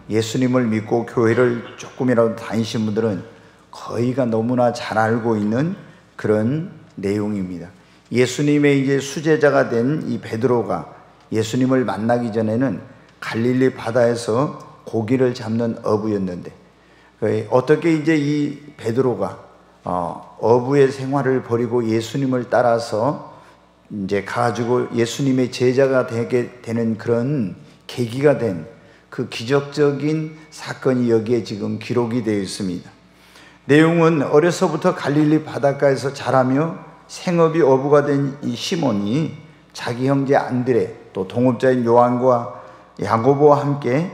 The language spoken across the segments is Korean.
예수님을 믿고 교회를 조금이라도 다니신 분들은 거의가 너무나 잘 알고 있는 그런 내용입니다. 예수님의 이제 수제자가 된 이 베드로가 예수님을 만나기 전에는 갈릴리 바다에서 고기를 잡는 어부였는데, 어떻게 이제 이 베드로가 어부의 생활을 버리고 예수님을 따라서 이제 가지고 예수님의 제자가 되게 되는 그런 계기가 된 그 기적적인 사건이 여기에 지금 기록이 되어 있습니다. 내용은 어려서부터 갈릴리 바닷가에서 자라며 생업이 어부가 된 이 시몬이 자기 형제 안드레 또 동업자인 요한과 야고보와 함께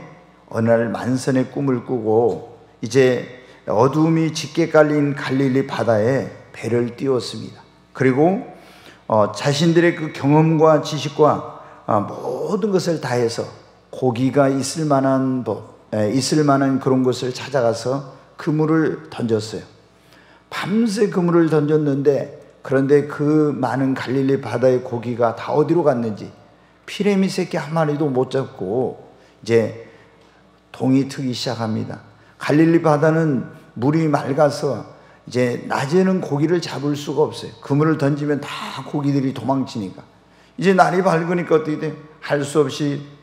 어느 날 만선의 꿈을 꾸고 이제 어두움이 짙게 깔린 갈릴리 바다에 배를 띄웠습니다. 그리고 자신들의 그 경험과 지식과 모든 것을 다해서 고기가 있을 만한 그런 곳을 찾아가서 그물을 던졌어요. 밤새 그물을 던졌는데, 그런데 그 많은 갈릴리 바다의 고기가 다 어디로 갔는지 피레미 새끼 한 마리도 못 잡고 이제 동이 트기 시작합니다. 갈릴리 바다는 물이 맑아서 이제 낮에는 고기를 잡을 수가 없어요. 그물을 던지면 다 고기들이 도망치니까. 이제 날이 밝으니까 어떻게 돼? 할 수 없이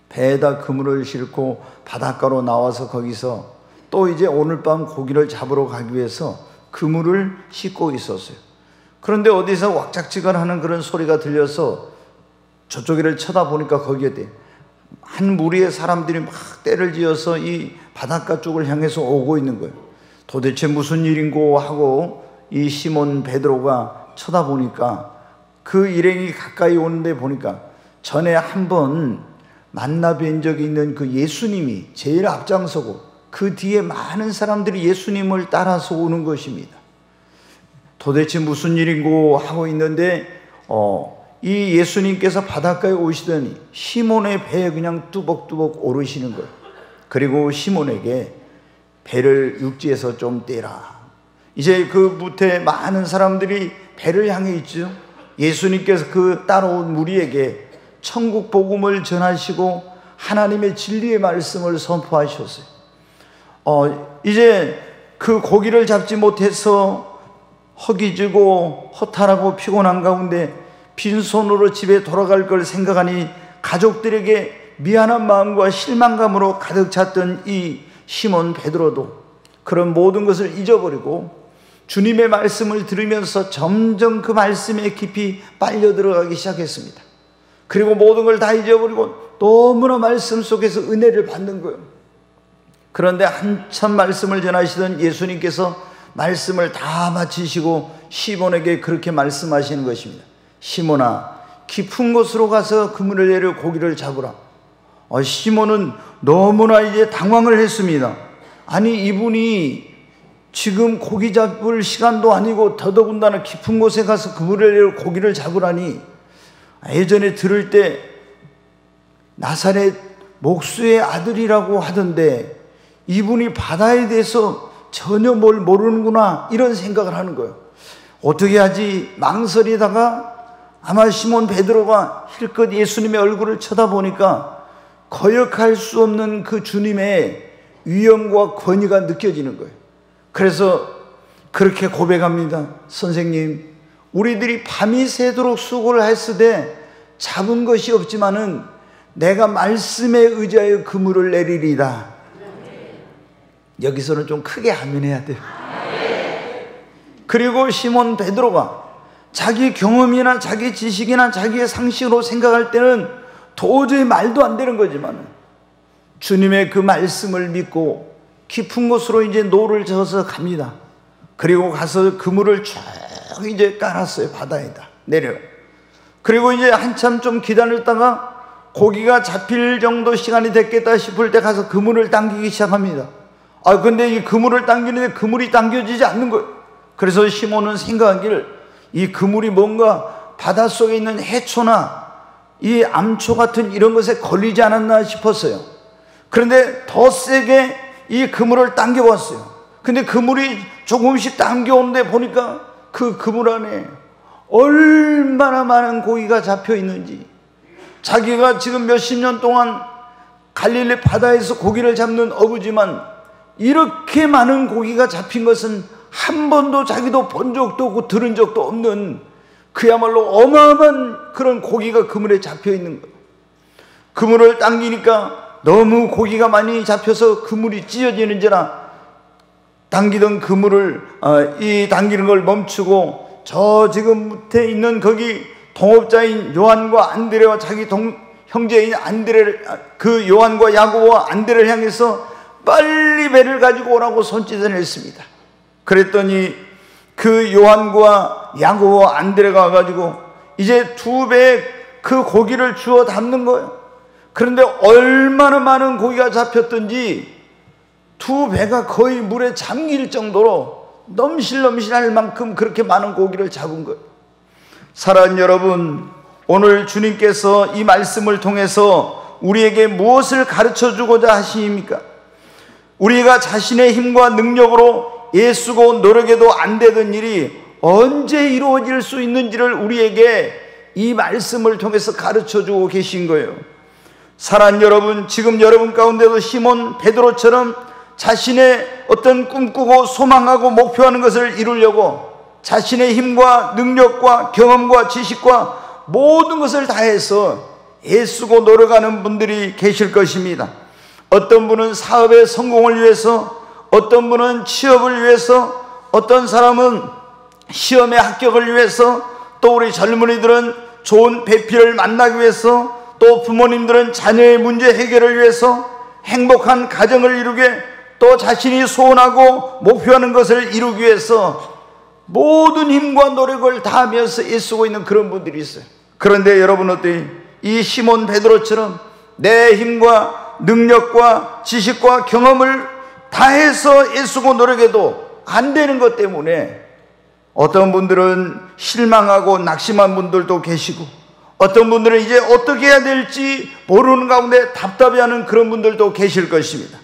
배에다 그물을 싣고 바닷가로 나와서 거기서 또 이제 오늘 밤 고기를 잡으러 가기 위해서 그물을 싣고 있었어요. 그런데 어디서 왁작지근하는 그런 소리가 들려서 저쪽을 쳐다보니까 거기에 한 무리의 사람들이 막 떼를 지어서 이 바닷가 쪽을 향해서 오고 있는 거예요. 도대체 무슨 일인고 하고 이 시몬 베드로가 쳐다보니까 그 일행이 가까이 오는데 보니까 전에 한번 만나 뵌 적이 있는 그 예수님이 제일 앞장서고 그 뒤에 많은 사람들이 예수님을 따라서 오는 것입니다. 도대체 무슨 일인고 하고 있는데 이 예수님께서 바닷가에 오시더니 시몬의 배에 그냥 뚜벅뚜벅 오르시는 거예요. 그리고 시몬에게 배를 육지에서 좀 떼라. 이제 그 무태 많은 사람들이 배를 향해 있죠. 예수님께서 그 따라온 무리에게 천국 복음을 전하시고 하나님의 진리의 말씀을 선포하셨어요. 이제 그 고기를 잡지 못해서 허기지고 허탈하고 피곤한 가운데 빈손으로 집에 돌아갈 걸 생각하니 가족들에게 미안한 마음과 실망감으로 가득 찼던 이 시몬 베드로도 그런 모든 것을 잊어버리고 주님의 말씀을 들으면서 점점 그 말씀에 깊이 빨려 들어가기 시작했습니다. 그리고 모든 걸 다 잊어버리고 너무나 말씀 속에서 은혜를 받는 거예요. 그런데 한참 말씀을 전하시던 예수님께서 말씀을 다 마치시고 시몬에게 그렇게 말씀하시는 것입니다. 시몬아, 깊은 곳으로 가서 그물을 내려 고기를 잡으라. 시몬은 너무나 이제 당황을 했습니다. 아니, 이분이 지금 고기 잡을 시간도 아니고 더더군다나 깊은 곳에 가서 그물을 내려 고기를 잡으라니, 예전에 들을 때 나사렛 목수의 아들이라고 하던데 이분이 바다에 대해서 전혀 뭘 모르는구나, 이런 생각을 하는 거예요. 어떻게 하지 망설이다가 아마 시몬 베드로가 힐끗 예수님의 얼굴을 쳐다보니까 거역할 수 없는 그 주님의 위엄과 권위가 느껴지는 거예요. 그래서 그렇게 고백합니다. 선생님, 우리들이 밤이 새도록 수고를 했으되 잡은 것이 없지만은 내가 말씀에 의지하여 그물을 내리리다. 여기서는 좀 크게 아멘해야 돼요. 그리고 시몬 베드로가 자기 경험이나 자기 지식이나 자기의 상식으로 생각할 때는 도저히 말도 안 되는 거지만 주님의 그 말씀을 믿고 깊은 곳으로 이제 노를 저어서 갑니다. 그리고 가서 그물을 쭉 이제 깔았어요. 바다에다 내려. 그리고 이제 한참 좀 기다렸다가 고기가 잡힐 정도 시간이 됐겠다 싶을 때 가서 그물을 당기기 시작합니다. 근데 이 그물을 당기는데 그물이 당겨지지 않는 거예요. 그래서 시몬은 생각하기를 이 그물이 뭔가 바닷속에 있는 해초나 이 암초 같은 이런 것에 걸리지 않았나 싶었어요. 그런데 더 세게 이 그물을 당겨봤어요. 근데 그물이 조금씩 당겨오는데 보니까 그 그물 안에 얼마나 많은 고기가 잡혀 있는지, 자기가 지금 몇십 년 동안 갈릴리 바다에서 고기를 잡는 어부지만 이렇게 많은 고기가 잡힌 것은 한 번도 자기도 본 적도 없고 들은 적도 없는 그야말로 어마어마한 그런 고기가 그물에 잡혀 있는 거예요. 그물을 당기니까 너무 고기가 많이 잡혀서 그물이 찢어지는지라 당기던 그물을 당기는 걸 멈추고 저 지금 밑에 있는 거기 동업자인 요한과 안드레와 자기 형제인 안드레를, 그 요한과 야고보와 안드레를 향해서 빨리 배를 가지고 오라고 손짓을 했습니다. 그랬더니 그 요한과 야고보와 안드레가 와가지고 이제 2배의 그 고기를 주워 담는 거예요. 그런데 얼마나 많은 고기가 잡혔던지 2배가 거의 물에 잠길 정도로 넘실넘실할 만큼 그렇게 많은 고기를 잡은 거예요. 사랑하는 여러분, 오늘 주님께서 이 말씀을 통해서 우리에게 무엇을 가르쳐 주고자 하십니까? 우리가 자신의 힘과 능력으로 애쓰고 노력해도 안 되던 일이 언제 이루어질 수 있는지를 우리에게 이 말씀을 통해서 가르쳐 주고 계신 거예요. 사랑하는 여러분, 지금 여러분 가운데도 시몬 베드로처럼 자신의 어떤 꿈꾸고 소망하고 목표하는 것을 이루려고 자신의 힘과 능력과 경험과 지식과 모든 것을 다해서 애쓰고 노력하는 분들이 계실 것입니다. 어떤 분은 사업의 성공을 위해서, 어떤 분은 취업을 위해서, 어떤 사람은 시험의 합격을 위해서, 또 우리 젊은이들은 좋은 배필을 만나기 위해서, 또 부모님들은 자녀의 문제 해결을 위해서, 행복한 가정을 이루게, 또 자신이 소원하고 목표하는 것을 이루기 위해서 모든 힘과 노력을 다하면서 애쓰고 있는 그런 분들이 있어요. 그런데 여러분 어때요? 이 시몬 베드로처럼 내 힘과 능력과 지식과 경험을 다해서 애쓰고 노력해도 안 되는 것 때문에 어떤 분들은 실망하고 낙심한 분들도 계시고, 어떤 분들은 이제 어떻게 해야 될지 모르는 가운데 답답해하는 그런 분들도 계실 것입니다.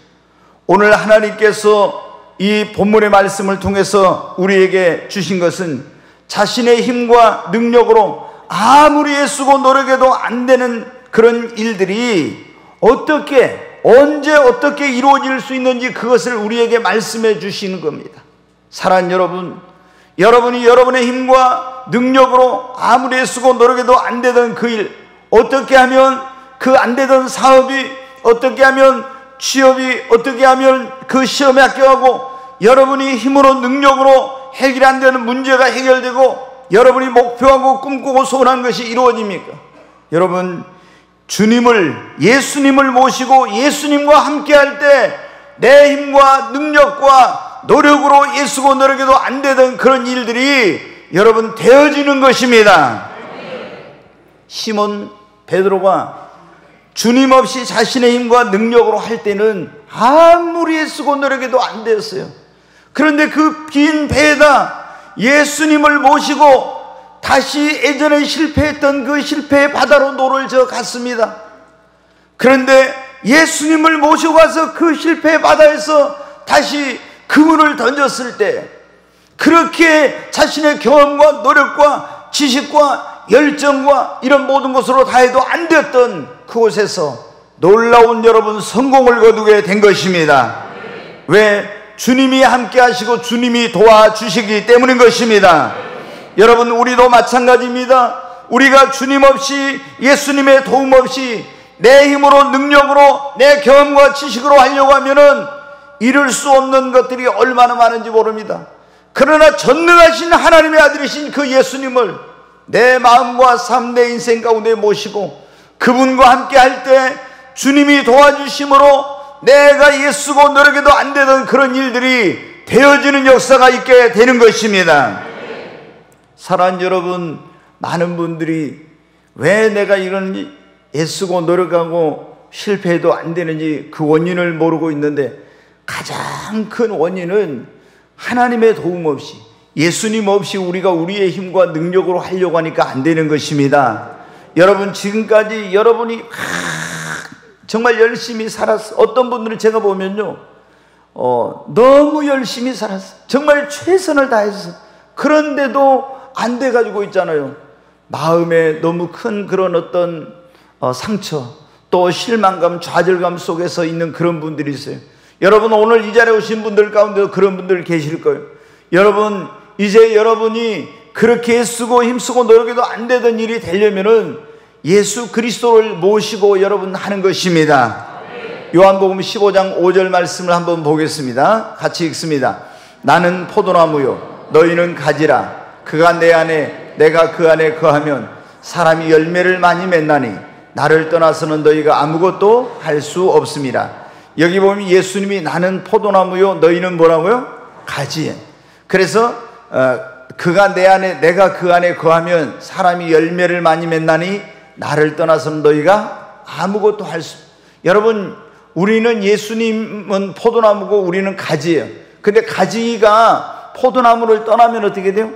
오늘 하나님께서 이 본문의 말씀을 통해서 우리에게 주신 것은 자신의 힘과 능력으로 아무리 애쓰고 노력해도 안 되는 그런 일들이 어떻게, 언제 어떻게 이루어질 수 있는지 그것을 우리에게 말씀해 주시는 겁니다. 사랑하는 여러분, 여러분이 여러분의 힘과 능력으로 아무리 애쓰고 노력해도 안 되던 그 일, 어떻게 하면 그 안 되던 사업이, 어떻게 하면 취업이, 어떻게 하면 그 시험에 합격하고 여러분이 힘으로 능력으로 해결이 안 되는 문제가 해결되고 여러분이 목표하고 꿈꾸고 소원한 것이 이루어집니까? 여러분, 주님을, 예수님을 모시고 예수님과 함께 할 때 내 힘과 능력과 노력으로 애쓰고 노력해도 안 되던 그런 일들이 여러분 되어지는 것입니다. 시몬 베드로가 주님 없이 자신의 힘과 능력으로 할 때는 아무리 애쓰고 노력해도 안 되었어요. 그런데 그 빈 배에다 예수님을 모시고 다시 예전에 실패했던 그 실패의 바다로 노를 저 갔습니다. 그런데 예수님을 모시고 가서 그 실패의 바다에서 다시 그물을 던졌을 때 그렇게 자신의 경험과 노력과 지식과 열정과 이런 모든 것으로 다해도 안 되었던 그곳에서 놀라운 여러분 성공을 거두게 된 것입니다. 왜? 주님이 함께 하시고 주님이 도와주시기 때문인 것입니다. 여러분, 우리도 마찬가지입니다. 우리가 주님 없이, 예수님의 도움 없이 내 힘으로 능력으로 내 경험과 지식으로 하려고 하면은 이룰 수 없는 것들이 얼마나 많은지 모릅니다. 그러나 전능하신 하나님의 아들이신 그 예수님을 내 마음과 삶, 내 인생 가운데 모시고 그분과 함께 할 때 주님이 도와주심으로 내가 애쓰고 노력해도 안 되던 그런 일들이 되어지는 역사가 있게 되는 것입니다. 사랑하는 여러분, 많은 분들이 왜 내가 이런 애쓰고 노력하고 실패해도 안 되는지 그 원인을 모르고 있는데, 가장 큰 원인은 하나님의 도움 없이, 예수님 없이 우리가 우리의 힘과 능력으로 하려고 하니까 안 되는 것입니다. 여러분, 지금까지 여러분이 정말 열심히 살았어. 어떤 분들은 제가 보면요, 너무 열심히 살았어. 정말 최선을 다했어. 그런데도 안 돼가지고 있잖아요. 마음에 너무 큰 그런 어떤 상처, 또 실망감, 좌절감 속에서 있는 그런 분들이 있어요. 여러분, 오늘 이 자리에 오신 분들 가운데도 그런 분들 계실 거예요. 여러분, 이제 여러분이 그렇게 애쓰고 힘쓰고 노력해도 안 되던 일이 되려면은 예수 그리스도를 모시고 여러분 하는 것입니다. 요한복음 15장 5절 말씀을 한번 보겠습니다. 같이 읽습니다. 나는 포도나무요 너희는 가지라. 그가 내 안에 내가 그 안에 거하면 사람이 열매를 많이 맺나니 나를 떠나서는 너희가 아무것도 할 수 없습니다. 여기 보면 예수님이 나는 포도나무요 너희는 뭐라고요? 가지. 그래서 그가 내 안에 내가 그 안에 거하면 사람이 열매를 많이 맺나니 나를 떠나서는 너희가 아무것도 할 수. 여러분, 우리는 예수님은 포도나무고 우리는 가지예요. 근데 가지가 포도나무를 떠나면 어떻게 돼요?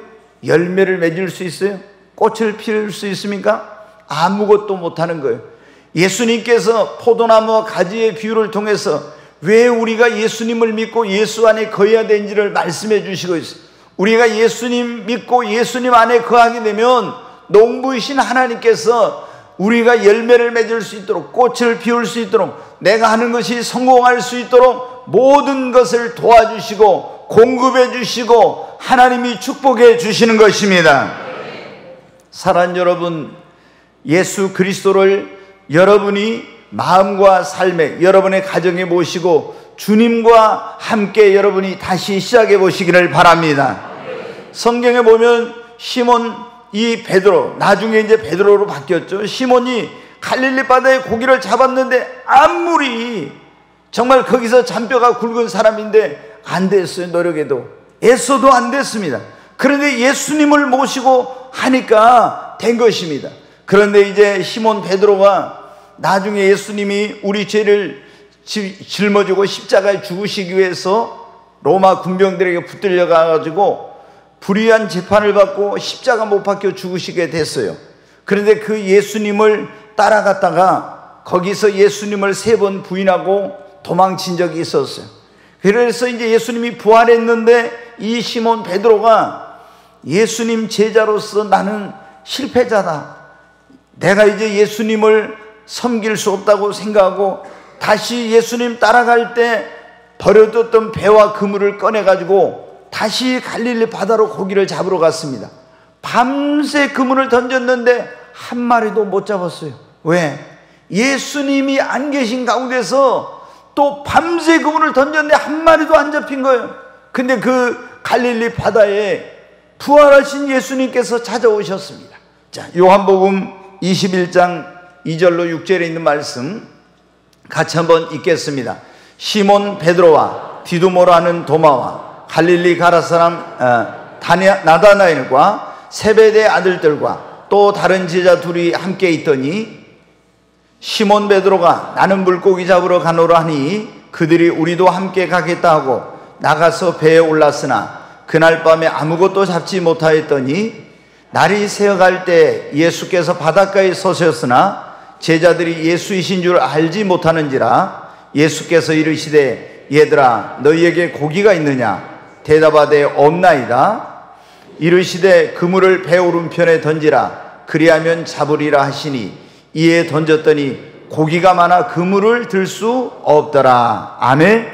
열매를 맺을 수 있어요? 꽃을 피울 수 있습니까? 아무것도 못하는 거예요. 예수님께서 포도나무와 가지의 비유를 통해서 왜 우리가 예수님을 믿고 예수 안에 거해야 되는지를 말씀해 주시고 있어요. 우리가 예수님 믿고 예수님 안에 거하게 되면 농부이신 하나님께서 우리가 열매를 맺을 수 있도록, 꽃을 피울 수 있도록, 내가 하는 것이 성공할 수 있도록 모든 것을 도와주시고 공급해 주시고 하나님이 축복해 주시는 것입니다. 사랑하는 여러분, 예수 그리스도를 여러분이 마음과 삶에, 여러분의 가정에 모시고 주님과 함께 여러분이 다시 시작해 보시기를 바랍니다. 성경에 보면 시몬, 이 베드로, 나중에 이제 베드로로 바뀌었죠. 시몬이 갈릴리 바다에 고기를 잡았는데 아무리 정말 거기서 잔뼈가 굵은 사람인데 안 됐어요. 노력해도 애써도 안 됐습니다. 그런데 예수님을 모시고 하니까 된 것입니다. 그런데 이제 시몬 베드로가 나중에 예수님이 우리 죄를 짊어지고 십자가에 죽으시기 위해서 로마 군병들에게 붙들려 가지고 불의한 재판을 받고 십자가 못 박혀 죽으시게 됐어요. 그런데 그 예수님을 따라갔다가 거기서 예수님을 3번 부인하고 도망친 적이 있었어요. 그래서 이제 예수님이 부활했는데 이 시몬 베드로가 예수님 제자로서 나는 실패자다, 내가 이제 예수님을 섬길 수 없다고 생각하고 다시 예수님 따라갈 때 버려뒀던 배와 그물을 꺼내가지고 다시 갈릴리 바다로 고기를 잡으러 갔습니다. 밤새 그물을 던졌는데 한 마리도 못 잡았어요. 왜? 예수님이 안 계신 가운데서 또 밤새 그물을 던졌는데 한 마리도 안 잡힌 거예요. 근데 그 갈릴리 바다에 부활하신 예수님께서 찾아오셨습니다. 자, 요한복음 21장 2절로 6절에 있는 말씀 같이 한번 읽겠습니다. 시몬 베드로와 디두모라 하는 도마와 갈릴리 가라 사람 나다나엘과 세베대의 아들들과 또 다른 제자 둘이 함께 있더니 시몬 베드로가 나는 물고기 잡으러 가노라 하니 그들이 우리도 함께 가겠다 하고 나가서 배에 올랐으나 그날 밤에 아무것도 잡지 못하였더니 날이 새어갈 때 예수께서 바닷가에 서셨으나 제자들이 예수이신 줄 알지 못하는지라 예수께서 이르시되 얘들아 너희에게 고기가 있느냐? 대답하되 없나이다. 이르시되 그물을 배 오른편에 던지라 그리하면 잡으리라 하시니 이에 던졌더니 고기가 많아 그물을 들 수 없더라. 아멘.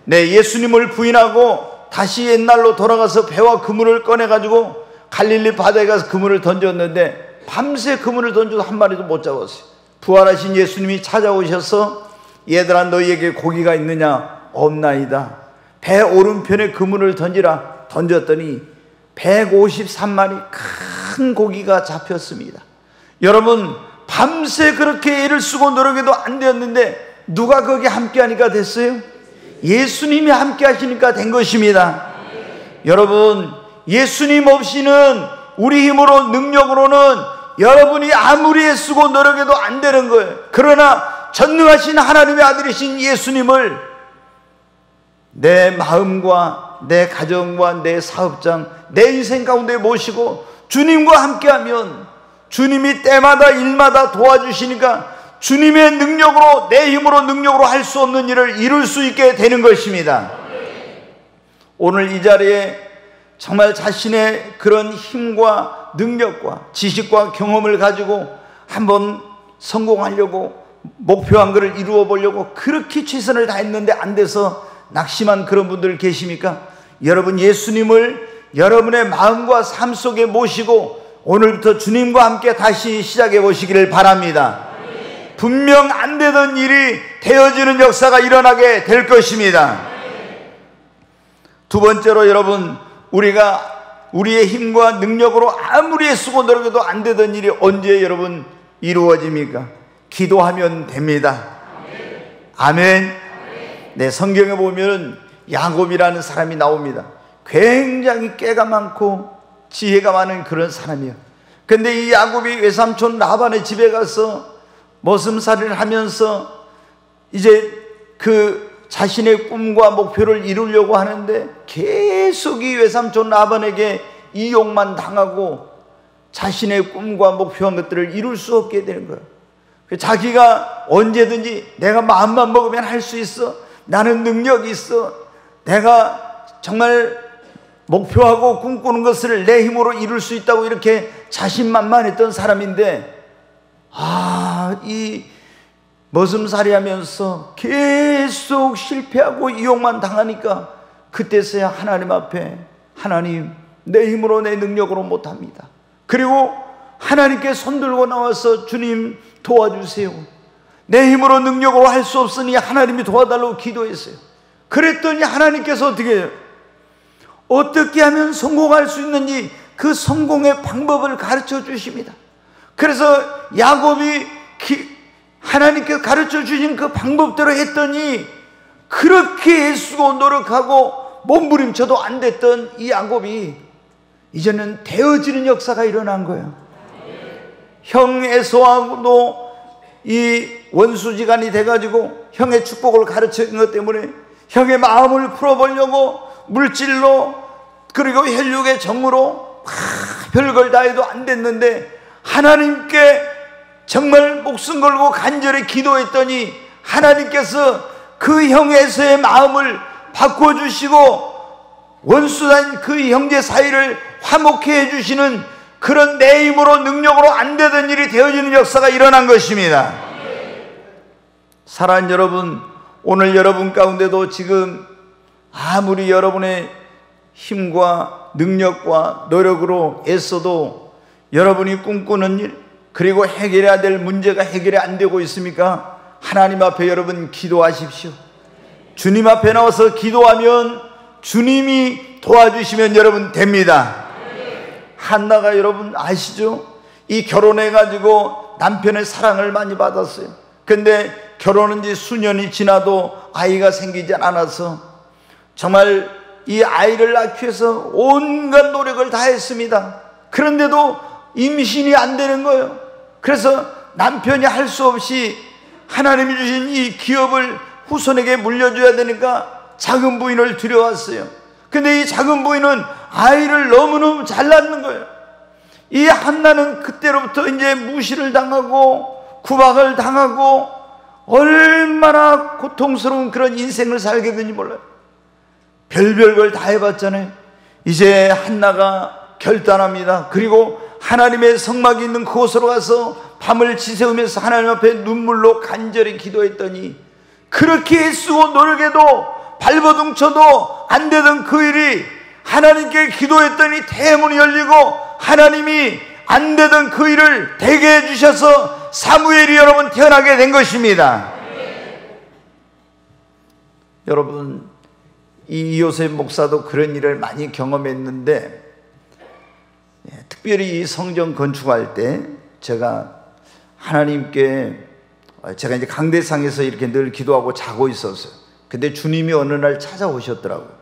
네, 예수님을 부인하고 다시 옛날로 돌아가서 배와 그물을 꺼내가지고 갈릴리 바다에 가서 그물을 던졌는데 밤새 그물을 던져도 한 마리도 못 잡았어요. 부활하신 예수님이 찾아오셔서 얘들아 너희에게 고기가 있느냐? 없나이다. 배 오른편에 그물을 던지라. 던졌더니 153마리 큰 고기가 잡혔습니다. 여러분, 밤새 그렇게 애를 쓰고 노력해도 안 되었는데 누가 거기 함께 하니까 됐어요? 예수님이 함께 하시니까 된 것입니다. 여러분, 예수님 없이는 우리 힘으로 능력으로는 여러분이 아무리 애쓰고 노력해도 안 되는 거예요. 그러나 전능하신 하나님의 아들이신 예수님을 내 마음과 내 가정과 내 사업장, 내 인생 가운데 모시고 주님과 함께하면 주님이 때마다 일마다 도와주시니까 주님의 능력으로, 내 힘으로 능력으로 할 수 없는 일을 이룰 수 있게 되는 것입니다. 오늘 이 자리에 정말 자신의 그런 힘과 능력과 지식과 경험을 가지고 한번 성공하려고 목표한 것을 이루어 보려고 그렇게 최선을 다했는데 안 돼서 낙심한 그런 분들 계십니까? 여러분, 예수님을 여러분의 마음과 삶 속에 모시고 오늘부터 주님과 함께 다시 시작해 보시기를 바랍니다. 분명 안 되던 일이 되어지는 역사가 일어나게 될 것입니다. 두 번째로, 여러분, 우리가 우리의 힘과 능력으로 아무리 애쓰고 노력해도 안 되던 일이 언제 여러분 이루어집니까? 기도하면 됩니다. 아멘. 네, 성경에 보면 야곱이라는 사람이 나옵니다. 굉장히 깨가 많고 지혜가 많은 그런 사람이에요. 근데 이 야곱이 외삼촌 라반의 집에 가서 머슴살이를 하면서 이제 그 자신의 꿈과 목표를 이루려고 하는데 계속 이 외삼촌 라반에게 이용만 당하고 자신의 꿈과 목표한 것들을 이룰 수 없게 되는 거예요. 자기가 언제든지 내가 마음만 먹으면 할 수 있어, 나는 능력이 있어, 내가 정말 목표하고 꿈꾸는 것을 내 힘으로 이룰 수 있다고 이렇게 자신만만했던 사람인데, 이 머슴살이 하면서 계속 실패하고 이용만 당하니까 그때서야 하나님 앞에, 하나님, 내 힘으로 내 능력으로 못합니다. 그리고 하나님께 손들고 나와서 주님 도와주세요, 내 힘으로 능력으로 할 수 없으니 하나님이 도와달라고 기도했어요. 그랬더니 하나님께서 어떻게 하면 성공할 수 있는지 그 성공의 방법을 가르쳐 주십니다. 그래서 야곱이 하나님께서 가르쳐 주신 그 방법대로 했더니 그렇게 애쓰고 노력하고 몸부림쳐도 안 됐던 이 야곱이 이제는 되어지는 역사가 일어난 거예요. 형 에서하고도 이 원수지간이 돼가지고 형의 축복을 가르친 것 때문에 형의 마음을 풀어보려고 물질로 그리고 혈육의 정으로 별걸 다 해도 안 됐는데 하나님께 정말 목숨 걸고 간절히 기도했더니 하나님께서 그 형에서의 마음을 바꿔주시고 원수단 그 형제 사이를 화목해 해주시는 그런 내 힘으로 능력으로 안 되던 일이 되어지는 역사가 일어난 것입니다. 사랑하는 여러분, 오늘 여러분 가운데도 지금 아무리 여러분의 힘과 능력과 노력으로 애써도 여러분이 꿈꾸는 일, 그리고 해결해야 될 문제가 해결이 안 되고 있습니까? 하나님 앞에 여러분 기도하십시오. 주님 앞에 나와서 기도하면 주님이 도와주시면 여러분 됩니다. 한나가 여러분 아시죠? 이 결혼해가지고 남편의 사랑을 많이 받았어요. 근데 결혼한 지 수년이 지나도 아이가 생기지 않아서 정말 이 아이를 낳기 위해서 온갖 노력을 다 했습니다. 그런데도 임신이 안 되는 거예요. 그래서 남편이 할 수 없이 하나님이 주신 이 기업을 후손에게 물려줘야 되니까 작은 부인을 들여왔어요. 근데 이 작은 부인은 아이를 너무너무 잘 낳는 거예요. 이 한나는 그때로부터 이제 무시를 당하고 구박을 당하고 얼마나 고통스러운 그런 인생을 살게 되는지 몰라요. 별별 걸 다 해봤잖아요. 이제 한나가 결단합니다. 그리고 하나님의 성막이 있는 그곳으로 가서 밤을 지새우면서 하나님 앞에 눈물로 간절히 기도했더니 그렇게 애쓰고 노력해도 발버둥 쳐도 안 되던 그 일이 하나님께 기도했더니 대문이 열리고 하나님이 안 되던 그 일을 되게 해주셔서 사무엘이 여러분 태어나게 된 것입니다. 여러분, 이 요셉 목사도 그런 일을 많이 경험했는데 특별히 이 성전 건축할 때 제가 하나님께 제가 이제 강대상에서 이렇게 늘 기도하고 자고 있었어요. 근데 주님이 어느 날 찾아오셨더라고요.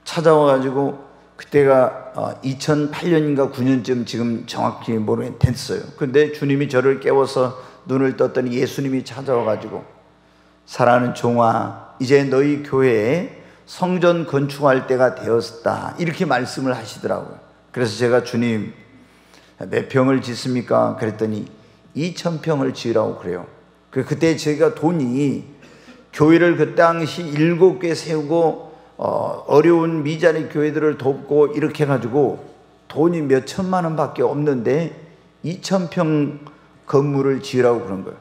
찾아와가지고 그때가 2008년인가 9년쯤 지금 정확히 모르겠어요. 근데 주님이 저를 깨워서 눈을 떴더니 예수님이 찾아와가지고 사랑하는 종아, 이제 너희 교회에 성전 건축할 때가 되었다, 이렇게 말씀을 하시더라고요. 그래서 제가 주님 몇 평을 짓습니까? 그랬더니 2000평을 지으라고 그래요. 그때 저희가 돈이 교회를 그 당시 7개 세우고 어려운 미자리 교회들을 돕고 이렇게 해가지고 돈이 몇 천만 원밖에 없는데 2000평 건물을 지으라고 그런 거예요.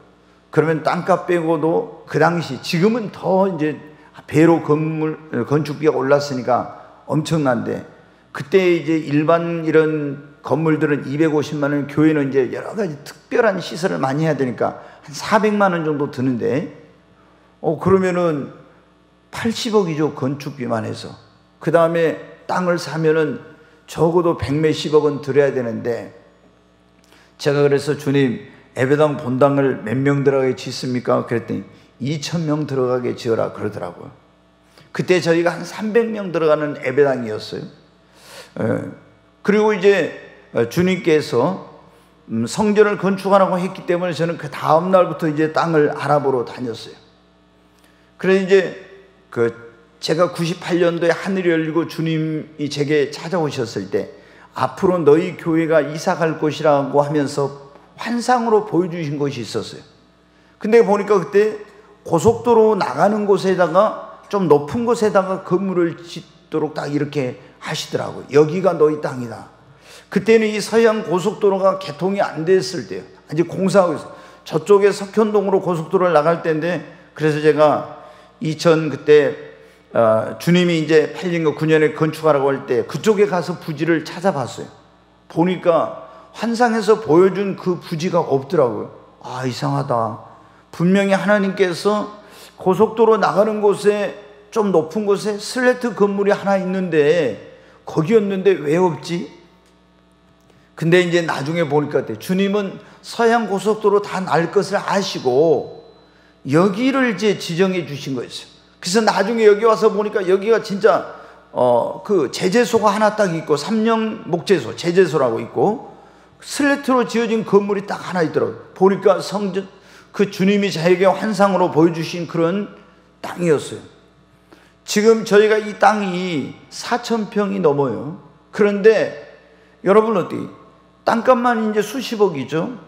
그러면 땅값 빼고도 그 당시, 지금은 더 이제 배로 건축비가 올랐으니까 엄청난데, 그때 이제 일반 이런 건물들은 250만 원, 교회는 이제 여러 가지 특별한 시설을 많이 해야 되니까 한 400만 원 정도 드는데, 그러면은 80억이죠, 건축비만 해서. 그 다음에 땅을 사면은 적어도 100몇십억 원 들여야 되는데, 제가 그래서 주님, 예배당 본당을 몇 명 들어가게 짓습니까? 그랬더니 2,000명 들어가게 지어라 그러더라고요. 그때 저희가 한 300명 들어가는 예배당이었어요. 그리고 이제 주님께서 성전을 건축하라고 했기 때문에 저는 그 다음 날부터 이제 땅을 알아보러 다녔어요. 그래서 이제 제가 98년도에 하늘이 열리고 주님이 제게 찾아오셨을 때, 앞으로 너희 교회가 이사 갈 곳이라고 하면서 환상으로 보여주신 것이 있었어요. 근데 보니까 그때 고속도로 나가는 곳에다가 좀 높은 곳에다가 건물을 짓도록 딱 이렇게 하시더라고요. 여기가 너희 땅이다. 그때는 이 서해안 고속도로가 개통이 안 됐을 때요. 아직 공사하고 있어요. 저쪽에 석현동으로 고속도로를 나갈 때인데, 그래서 제가 그때 주님이 이제 8년과 9년에 건축하라고 할 때 그쪽에 가서 부지를 찾아봤어요. 보니까 환상에서 보여준 그 부지가 없더라고요. 아, 이상하다. 분명히 하나님께서 고속도로 나가는 곳에 좀 높은 곳에 슬래트 건물이 하나 있는데 거기였는데 왜 없지? 근데 이제 나중에 보니까 주님은 서해안 고속도로 다 날 것을 아시고 여기를 이제 지정해 주신 거였어요. 그래서 나중에 여기 와서 보니까 여기가 진짜 그 제재소가 하나 딱 있고, 삼령 목재소, 제재소라고 있고, 슬래트로 지어진 건물이 딱 하나 있더라고요. 보니까 성전, 그 주님이 저에게 환상으로 보여주신 그런 땅이었어요. 지금 저희가 이 땅이 4,000평이 넘어요. 그런데 여러분 어떻게, 땅값만 이제 수십억이죠.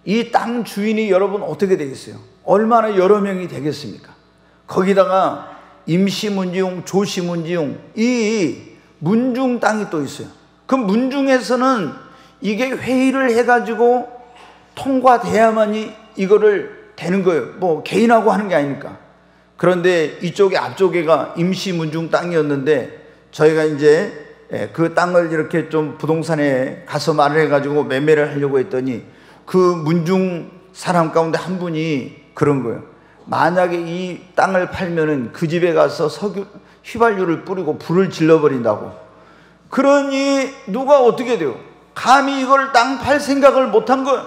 이 땅 주인이 여러분 어떻게 되겠어요? 얼마나 여러 명이 되겠습니까? 거기다가 임시문지용, 조시문지용, 이 문중 땅이 또 있어요. 그 문중에서는 이게 회의를 해가지고 통과돼야만이 이거를 되는 거예요. 뭐 개인하고 하는 게 아니니까. 그런데 이쪽에 앞쪽에가 임시문중 땅이었는데, 저희가 이제 그 땅을 이렇게 좀 부동산에 가서 말을 해가지고 매매를 하려고 했더니, 그 문중 사람 가운데 한 분이 그런 거예요. 만약에 이 땅을 팔면은 그 집에 가서 휘발유를 뿌리고 불을 질러버린다고. 그러니 누가 어떻게 돼요? 감히 이걸 땅 팔 생각을 못한 거예요.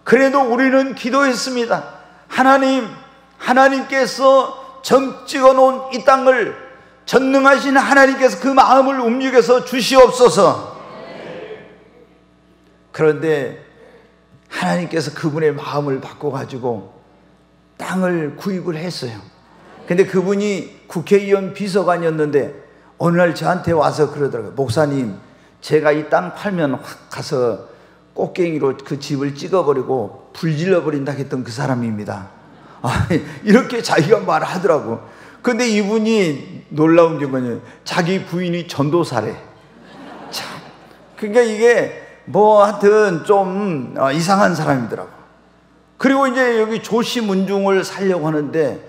그래도 우리는 기도했습니다. 하나님께서 점 찍어 놓은 이 땅을 전능하신 하나님께서 그 마음을 움직여서 주시옵소서. 그런데 하나님께서 그분의 마음을 바꿔가지고 땅을 구입을 했어요. 근데 그분이 국회의원 비서관이었는데 어느 날 저한테 와서 그러더라고요. 목사님, 제가 이 땅 팔면 확 가서 꽃갱이로 그 집을 찍어버리고 불질러버린다 했던 그 사람입니다. 이렇게 자기가 말하더라고. 근데 이분이 놀라운 게 뭐냐면 자기 부인이 전도사래. 참, 그러니까 이게 뭐 하여튼 좀 이상한 사람이더라고. 그리고 이제 여기 조씨 문중을 살려고 하는데,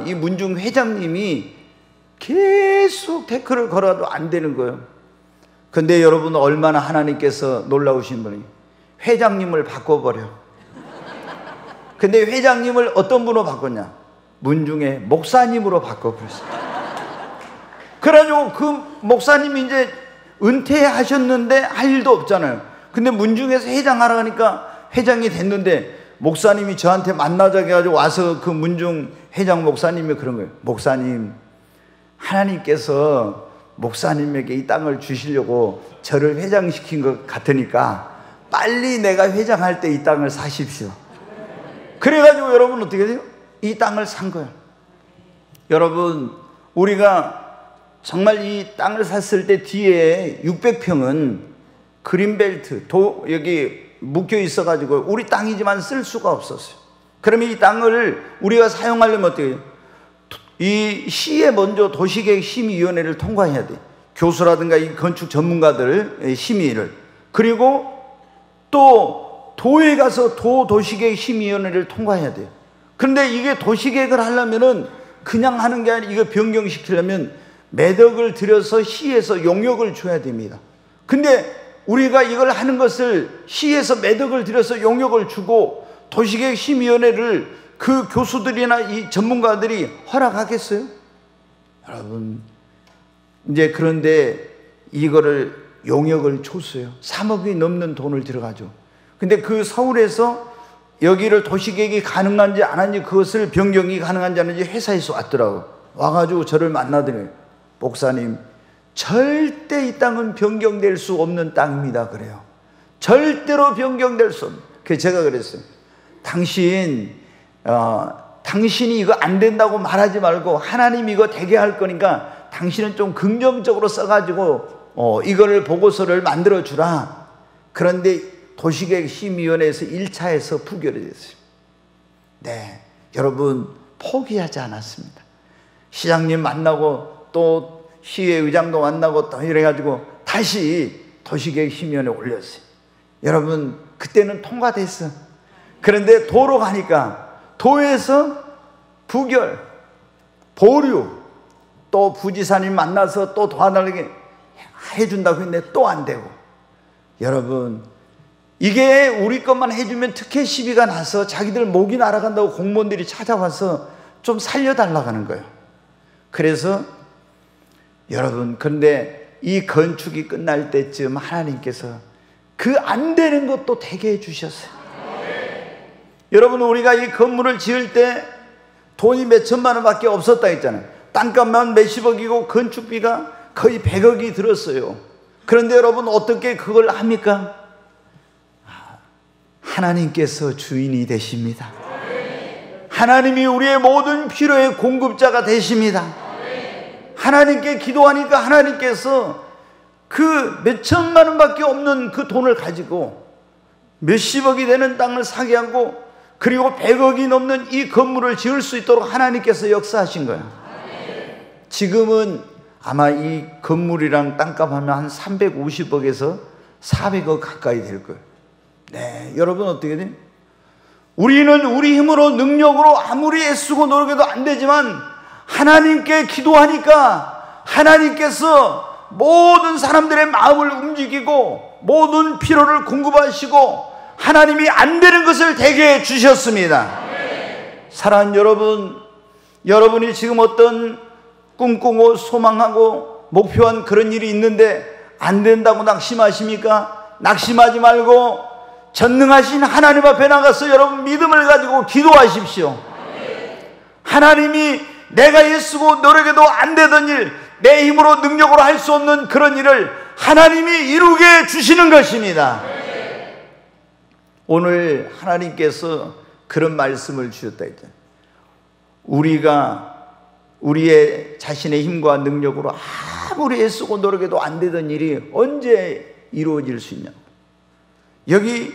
이 문중 회장님이 계속 태클을 걸어도 안 되는 거예요. 근데 여러분, 얼마나 하나님께서 놀라우신 분이, 회장님을 바꿔버려. 근데 회장님을 어떤 분으로 바꿨냐? 문중의 목사님으로 바꿔버렸어요. 그래가지고 그 목사님이 이제 은퇴하셨는데 할 일도 없잖아요. 근데 문중에서 회장하라 하니까 회장이 됐는데, 목사님이 저한테 만나자고 해가지고 와서 그 문중 회장 목사님이 그런 거예요. 목사님, 하나님께서 목사님에게 이 땅을 주시려고 저를 회장시킨 것 같으니까 빨리 내가 회장할 때 이 땅을 사십시오. 그래가지고 여러분 어떻게 돼요? 이 땅을 산 거예요. 여러분, 우리가 정말 이 땅을 샀을 때 뒤에 600평은 그린벨트, 여기 묶여 있어가지고 우리 땅이지만 쓸 수가 없었어요. 그러면 이 땅을 우리가 사용하려면 어떻게 해요? 이 시에 먼저 도시계획심의위원회를 통과해야 돼. 교수라든가 이 건축 전문가들 심의를. 그리고 또 도에 가서 도시계획 심의위원회를 통과해야 돼요. 그런데 이게 도시계획을 하려면은 그냥 하는 게 아니라 이거 변경시키려면 매덕을 들여서 시에서 용역을 줘야 됩니다. 근데 우리가 이걸 하는 것을 시에서 매덕을 들여서 용역을 주고 도시계획 심의위원회를 그 교수들이나 이 전문가들이 허락하겠어요? 여러분, 이제 그런데 이거를 용역을 줬어요. 3억이 넘는 돈을 들어가죠. 근데 그 서울에서 여기를 도시계획이 가능한지 안 한지, 그것을 변경이 가능한지 안 한지 회사에서 왔더라고. 와가지고 저를 만나더니, 목사님, 절대 이 땅은 변경될 수 없는 땅입니다. 그래요. 절대로 변경될 수 없는. 그래서 제가 그랬어요. 당신이 이거 안 된다고 말하지 말고 하나님이 이거 되게 할 거니까 당신은 좀 긍정적으로 써가지고 이거를 보고서를 만들어 주라. 그런데 도시계획 심의위원회에서 1차에서 부결이 됐어요. 네, 여러분 포기하지 않았습니다. 시장님 만나고 또 시의 의장도 만나고 또 이래가지고 다시 도시계획 심의위원회에 올렸어요. 여러분 그때는 통과됐어. 그런데 도로 가니까 도에서 부결, 보류, 또 부지사님 만나서 또 도와달라고 해준다고 했는데 또 안 되고. 여러분 이게 우리 것만 해주면 특혜 시비가 나서 자기들 목이 날아간다고 공무원들이 찾아와서 좀 살려달라고 하는 거예요. 그래서 여러분, 근데 이 건축이 끝날 때쯤 하나님께서 그 안 되는 것도 되게 해주셨어요. 여러분 우리가 이 건물을 지을 때 돈이 몇 천만 원밖에 없었다 했잖아요. 땅값만 몇십억이고 건축비가 거의 100억이 들었어요. 그런데 여러분 어떻게 그걸 합니까? 하나님께서 주인이 되십니다. 하나님이 우리의 모든 필요의 공급자가 되십니다. 하나님께 기도하니까 하나님께서 그 몇 천만 원밖에 없는 그 돈을 가지고 몇십억이 되는 땅을 사게 하고, 그리고 100억이 넘는 이 건물을 지을 수 있도록 하나님께서 역사하신 거예요. 지금은 아마 이 건물이랑 땅값 하면 한 350억에서 400억 가까이 될 거예요. 네, 여러분 어떻게 돼요? 우리는 우리 힘으로 능력으로 아무리 애쓰고 노력해도 안 되지만 하나님께 기도하니까 하나님께서 모든 사람들의 마음을 움직이고 모든 필요를 공급하시고 하나님이 안 되는 것을 되게 해주셨습니다. 사랑하는 여러분, 여러분이 지금 어떤 꿈꾸고 소망하고 목표한 그런 일이 있는데 안 된다고 낙심하십니까? 낙심하지 말고 전능하신 하나님 앞에 나가서 여러분 믿음을 가지고 기도하십시오. 하나님이 내가 애쓰고 노력해도 안 되던 일, 내 힘으로 능력으로 할 수 없는 그런 일을 하나님이 이루게 주시는 것입니다. 오늘 하나님께서 그런 말씀을 주셨다 했잖아요. 우리가 우리의 자신의 힘과 능력으로 아무리 애쓰고 노력해도 안 되던 일이 언제 이루어질 수 있냐. 여기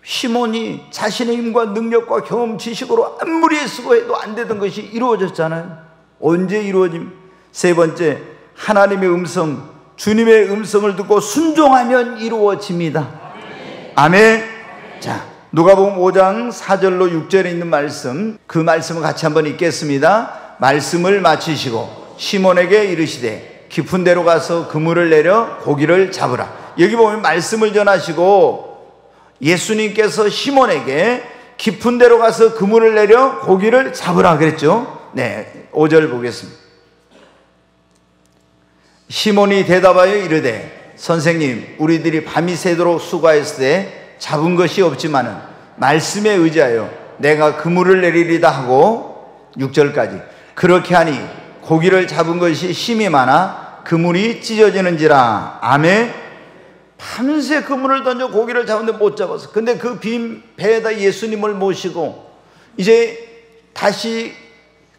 시몬이 자신의 힘과 능력과 경험 지식으로 아무리 애쓰고 해도 안 되던 것이 이루어졌잖아요. 언제 이루어짐? 세 번째, 하나님의 음성, 주님의 음성을 듣고 순종하면 이루어집니다. 아멘. 자, 누가복음 5장 4절로 6절에 있는 말씀, 그 말씀을 같이 한번 읽겠습니다. 말씀을 마치시고 시몬에게 이르시되 깊은 데로 가서 그물을 내려 고기를 잡으라. 여기 보면 말씀을 전하시고 예수님께서 시몬에게 깊은 데로 가서 그물을 내려 고기를 잡으라 그랬죠. 네, 5절 보겠습니다. 시몬이 대답하여 이르되 선생님, 우리들이 밤이 새도록 수고하였을 때 잡은 것이 없지만은 말씀에 의지하여 내가 그물을 내리리다 하고 6절까지 그렇게 하니 고기를 잡은 것이 심히 많아 그물이 찢어지는지라. 아멘. 밤새 그물을 던져 고기를 잡았는데 못 잡았어. 근데 그 빈 배에다 예수님을 모시고 이제 다시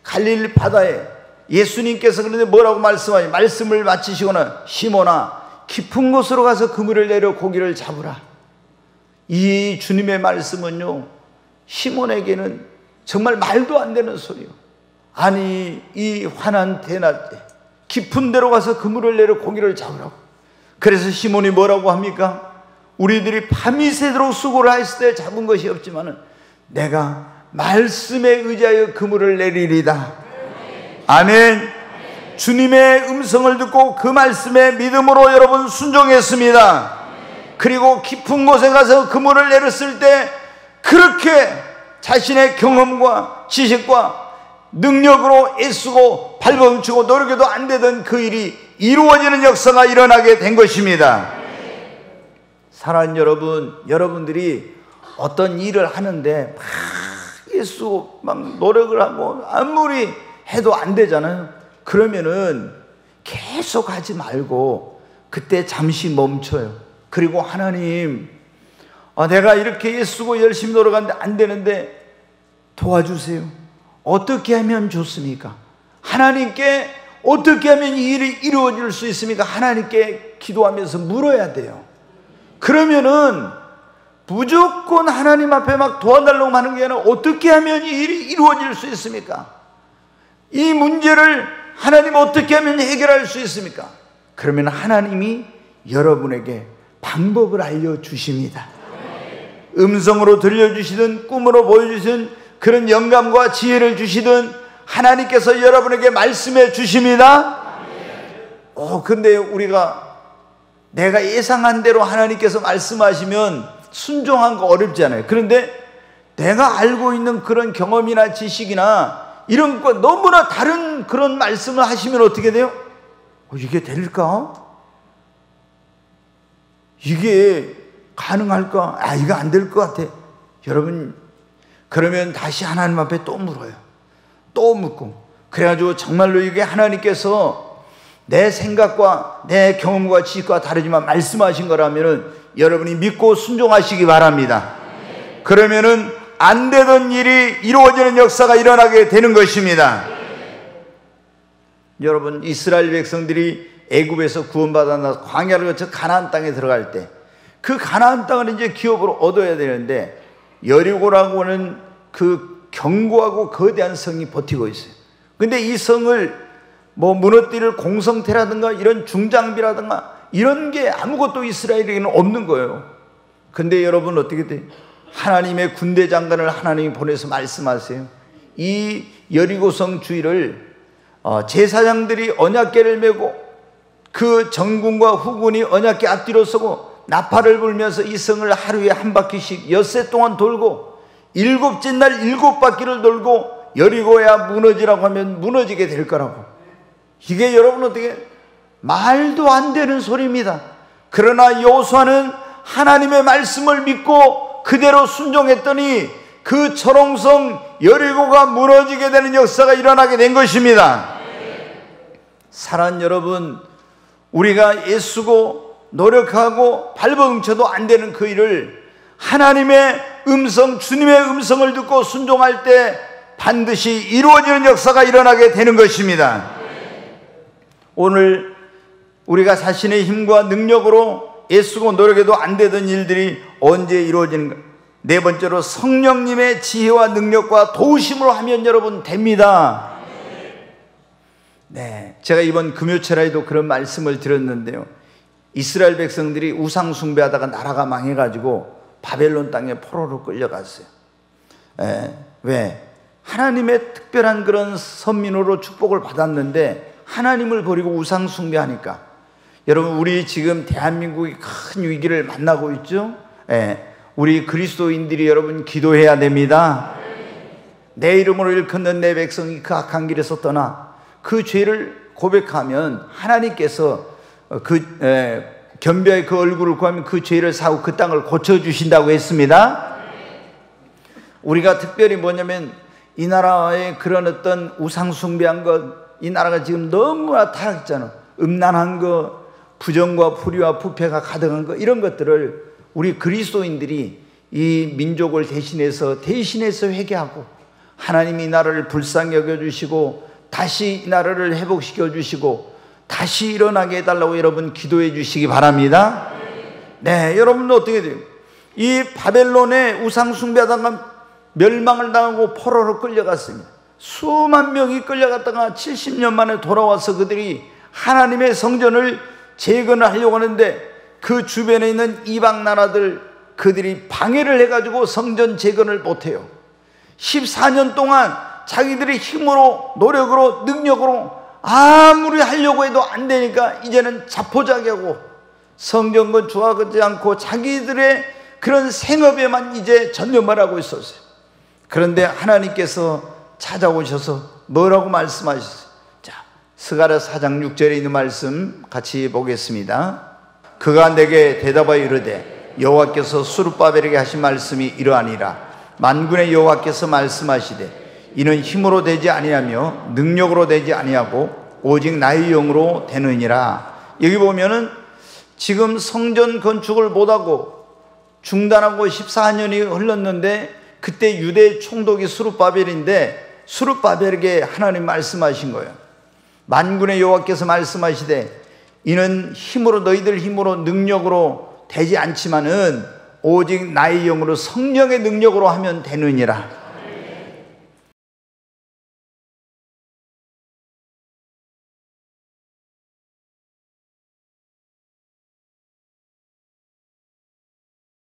갈릴리 바다에 예수님께서 그런데 뭐라고 말씀하니, 말씀을 마치시고는 시몬아 깊은 곳으로 가서 그물을 내려 고기를 잡으라. 이 주님의 말씀은요, 시몬에게는 정말 말도 안 되는 소리요. 아니 이 환한 대낮 때 깊은 데로 가서 그물을 내려 고기를 잡으라고. 그래서 시몬이 뭐라고 합니까? 우리들이 밤이 새도록 수고를 했을 때 잡은 것이 없지만은 내가 말씀에 의지하여 그물을 내리리다. 아멘. 주님의 음성을 듣고 그 말씀에 믿음으로 여러분 순종했습니다. 그리고 깊은 곳에 가서 그물을 내렸을 때 그렇게 자신의 경험과 지식과 능력으로 애쓰고 발버둥치고 노력해도 안 되던 그 일이 이루어지는 역사가 일어나게 된 것입니다. 사랑하는 여러분, 여러분들이 어떤 일을 하는데 막 애쓰고 막 노력을 하고 아무리 해도 안 되잖아요. 그러면은 계속 하지 말고 그때 잠시 멈춰요. 그리고 하나님, 내가 이렇게 애쓰고 열심히 노력하는데 안 되는데 도와주세요. 어떻게 하면 좋습니까? 하나님께 어떻게 하면 이 일이 이루어질 수 있습니까? 하나님께 기도하면서 물어야 돼요. 그러면은 무조건 하나님 앞에 막 도와달라고 하는 게 아니라 어떻게 하면 이 일이 이루어질 수 있습니까? 이 문제를 하나님 어떻게 하면 해결할 수 있습니까? 그러면 하나님이 여러분에게 방법을 알려주십니다. 음성으로 들려주시든 꿈으로 보여주시든 그런 영감과 지혜를 주시든 하나님께서 여러분에게 말씀해 주십니다. 근데 우리가 내가 예상한 대로 하나님께서 말씀하시면 순종한 거 어렵지 않아요. 그런데 내가 알고 있는 그런 경험이나 지식이나 이런 거 너무나 다른 그런 말씀을 하시면 어떻게 돼요? 이게 될까? 이게 가능할까? 이거 안 될 것 같아. 여러분, 그러면 다시 하나님 앞에 또 물어요. 또 묻고. 그래가지고 정말로 이게 하나님께서 내 생각과 내 경험과 지식과 다르지만 말씀하신 거라면은 여러분이 믿고 순종하시기 바랍니다. 그러면은 안 되던 일이 이루어지는 역사가 일어나게 되는 것입니다. 여러분, 이스라엘 백성들이 애굽에서 구원받아 나서 광야를 거쳐 가나안 땅에 들어갈 때 그 가나안 땅을 이제 기업으로 얻어야 되는데 여리고라고 하는 그 견고하고 거대한 성이 버티고 있어요. 근데 이 성을 무너뜨릴 공성태라든가 이런 중장비라든가 이런 게 아무것도 이스라엘에게는 없는 거예요. 근데 여러분 어떻게 돼요? 하나님의 군대 장관을 하나님이 보내서 말씀하세요. 이 여리고성 주위를 제사장들이 언약궤를 메고 그 정군과 후군이 언약궤 앞뒤로 서고 나팔을 불면서 이 성을 하루에 한 바퀴씩 엿새 동안 돌고 일곱째 날 7바퀴를 돌고 여리고야 무너지라고 하면 무너지게 될 거라고. 이게 여러분 어떻게 말도 안 되는 소리입니다. 그러나 여호수아는 하나님의 말씀을 믿고 그대로 순종했더니 그 초롱성 여리고가 무너지게 되는 역사가 일어나게 된 것입니다. 사랑하는 여러분, 우리가 애쓰고 노력하고 발버둥쳐도 안 되는 그 일을 하나님의 음성, 주님의 음성을 듣고 순종할 때 반드시 이루어지는 역사가 일어나게 되는 것입니다. 오늘 우리가 자신의 힘과 능력으로 애쓰고 노력해도 안 되던 일들이 언제 이루어지는가? 네 번째로 성령님의 지혜와 능력과 도우심으로 하면 여러분 됩니다. 네, 제가 이번 금요철에도 그런 말씀을 드렸는데요. 이스라엘 백성들이 우상 숭배하다가 나라가 망해가지고 바벨론 땅에 포로로 끌려갔어요. 왜? 하나님의 특별한 그런 선민으로 축복을 받았는데 하나님을 버리고 우상 숭배하니까. 여러분, 우리 지금 대한민국이 큰 위기를 만나고 있죠? 우리 그리스도인들이 여러분 기도해야 됩니다. 내 이름으로 일컫는 내 백성이 그 악한 길에서 떠나 그 죄를 고백하면 하나님께서 겸비하게 그 얼굴을 구하면 그 죄를 사고 그 땅을 고쳐주신다고 했습니다. 우리가 특별히 뭐냐면 이 나라의 그런 어떤 우상 숭배한 것, 이 나라가 지금 너무나 타락했잖아. 음란한 거, 부정과 불의와 부패가 가득한 거, 이런 것들을 우리 그리스도인들이 이 민족을 대신해서 회개하고 하나님이 이 나라를 불쌍히 여겨주시고 다시 이 나라를 회복시켜 주시고 다시 일어나게 해달라고 여러분 기도해 주시기 바랍니다. 네, 여러분도 어떻게 돼요? 이 바벨론의 우상 숭배하다가 멸망을 당하고 포로로 끌려갔습니다. 수만 명이 끌려갔다가 70년 만에 돌아와서 그들이 하나님의 성전을 재건을 하려고 하는데 그 주변에 있는 이방 나라들 그들이 방해를 해가지고 성전 재건을 못해요. 14년 동안 자기들의 힘으로, 노력으로, 능력으로 아무리 하려고 해도 안 되니까 이제는 자포자기하고 성전 건축하지 않고 자기들의 그런 생업에만 이제 전념을 하고 있었어요. 그런데 하나님께서 찾아오셔서 뭐라고 말씀하셨어요? 자, 스가랴 4장 6절에 있는 말씀 같이 보겠습니다. 그가 내게 대답하여 이르되 여호와께서 스룹바벨에게 하신 말씀이 이러하니라. 만군의 여호와께서 말씀하시되 이는 힘으로 되지 아니하며 능력으로 되지 아니하고 오직 나의 영으로 되느니라. 여기 보면은 지금 성전 건축을 못하고 중단하고 14년이 흘렀는데 그때 유대 총독이 스룹바벨인데 스룹바벨에게 하나님 말씀하신 거예요. 만군의 여호와께서 말씀하시되 이는 힘으로, 너희들 힘으로 능력으로 되지 않지만은 오직 나의 영으로 성령의 능력으로 하면 되느니라.